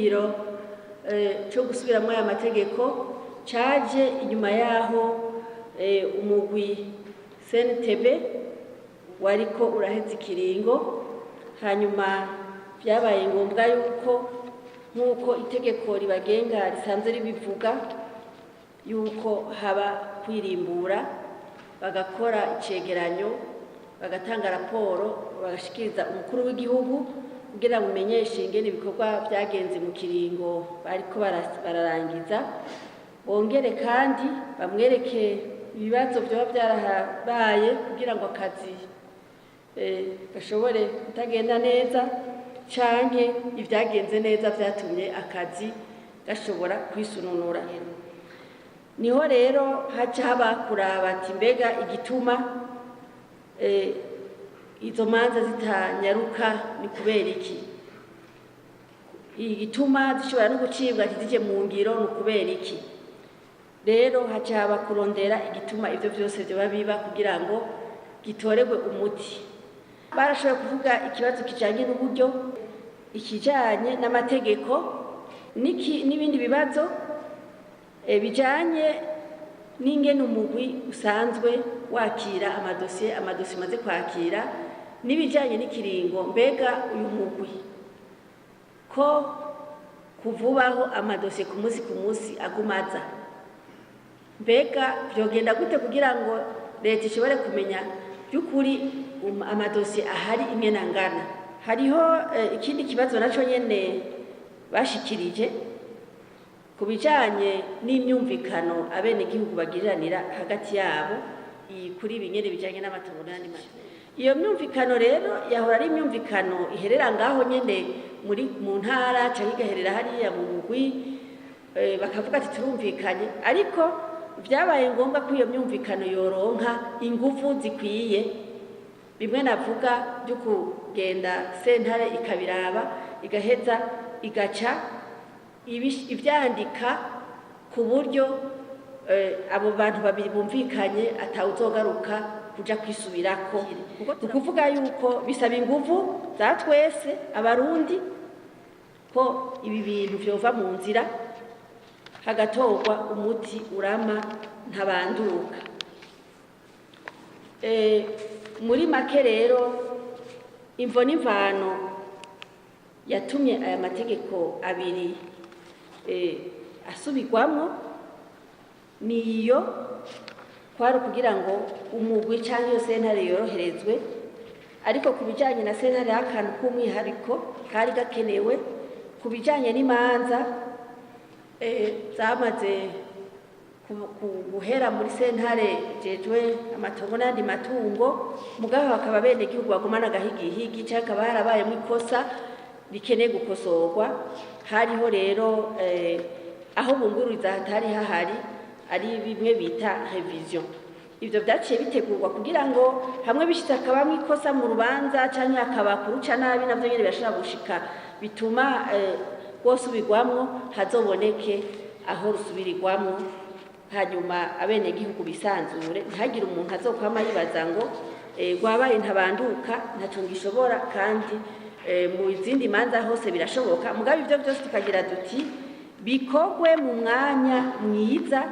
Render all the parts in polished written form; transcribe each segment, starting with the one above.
iciyumviro cyo gusubiramwo aya mategeko caje inyuma yaho umugwi CNTB wariko uraheza ikiringo, hanyuma vyabaye ngombwa yuko nk'uko itegeko ribagenga risanzwe ribivuga yuko haba kwirimbura, bagakora icegeranyo, bagatanga raporo, bagashikiriza umukuru w'igihugu kugira ngo umenyeshe ingene ibikorwa vyagenze mu kiringo bariko bararangiza, bongere kandi bamwereke ibibazo vyoba vyarahabaye kugira ngo akazi gashobore kutagenda neza canke ivyagenze neza vyatumye akazi gashobora kwisununura. Niho rero haca haba kuraba ati mbega igituma izo manza zitanyaruka ni kubera iki? Igituma zishobora no gucibwa ntizije mu ngiro ni kubera iki? Rero haca haba kurondera igituma ivyo vyose vyoba biba kugira ngo gitoregwe umuti. Barashoboye kuvuga ikibazo kijanye n'uburyo, ikijanye n'amategeko, n'ibindi bibazo bijanye n'ingene umugwi usanzwe wakira amadosiye umaze kwakira, n'ibijanye n'ikiringo, mbega uyu mugwi ko kuvubaho amadosiye ku munsi agumaza, mbega vyogenda gute kugira ngo leta ishobore kumenya by'ukuri amadosiye ahari ingene angana. Hariho ikindi kibazo naco nyene bashikirije ku bijanye n'imyumvikano abenegihugu bagiriranira hagati yabo kuri ibinyene bijanye n'amatongo n'andi matongo. Iyo myumvikano rero yahora ari imyumvikano iherera ngaho nyene mu ntara canke igaherera hariya mu mugwi, bakavuga ati turumvikanye, ariko vyabaye ngombwa ko iyo myumvikano yoronka inguvu zikwiye. Bimwe navuga byo kugenda sentare ikabiraba, igaheza igaca ivyandika ku buryo abo bantu babiri bumvikanye atawuzogaruka kuja kwisubirako. Ukuvuga yuko bisaba inguvu za twese abarundi ko ibi bintu vyova mu nzira, hagatorwa umuti urama ntabanduka. Muri make rero imvo n'imvano yatumye aya mategeko abiri asubirwamwo niyo kwari kugira ngo umugwi canke iyo sentare yoroherezwe, ariko ku bijanye na sentare y'akantu k'umwihariko kari gakenewe ku bijanye n'imanza zamaze guhera muri sentare jejwe amatongo n'andi matungo, mugabo hakaba abenegihugu bagumana agahigihigi canke hakaba harabayemwo ikosa rikeneye gukosorwa. Hariho rero aho bungururiza hatari hahari ari bimwe bita revision. Ivyo vyaciye bitegurwa kugira ngo hamwe bishitse akabamwo ikosa mu rubanza canke hakaba kuruca nabi, navyo nyene birashobora gushika bituma rwosubirwamwo, hazoboneke aho rusubirirwamwo, hanyuma abenegihugu bisanzure, ntihagire umuntu azokwama yibaza ngo rwabaye ntabanduka ntaco ngishobora, kandi mu zindi manza hose birashoboka. Mugabo ivyo vyose tukagira duti bikorwe mu mwanya mwiza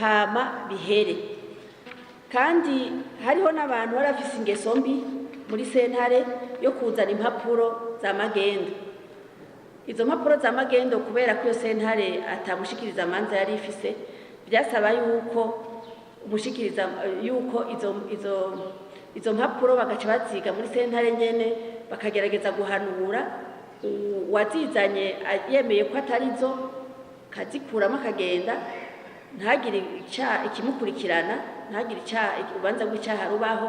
hama bihere. Kandi hariho n'abantu barafise ingeso mbi muri sentare yo kuzana impapuro za magendo. Izo mpapuro za magendo kubera ko iyo sentare atamushikiriza amanza yari ifise, vyasaba yuko umushikiriza yuko izo mpapuro bagaca baziga muri sentare nyene, bakagerageza guhanura uwazizanye yemeye ko atarizo, kazikuramo akagenda, ntagire ikimukurikirana, ntagire urubanza rw'icaha rubaho,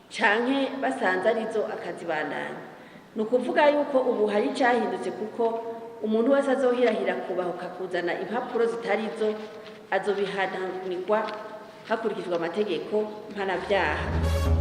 canke basanze arizo akazibandanya. Ni ukuvuga yuko ubu hari icahindutse, kuko umuntu wese azohirahira kubahuka kuzana impapuro zitarizo azobihanirwa hakurikijwe amategeko mpanavyaha.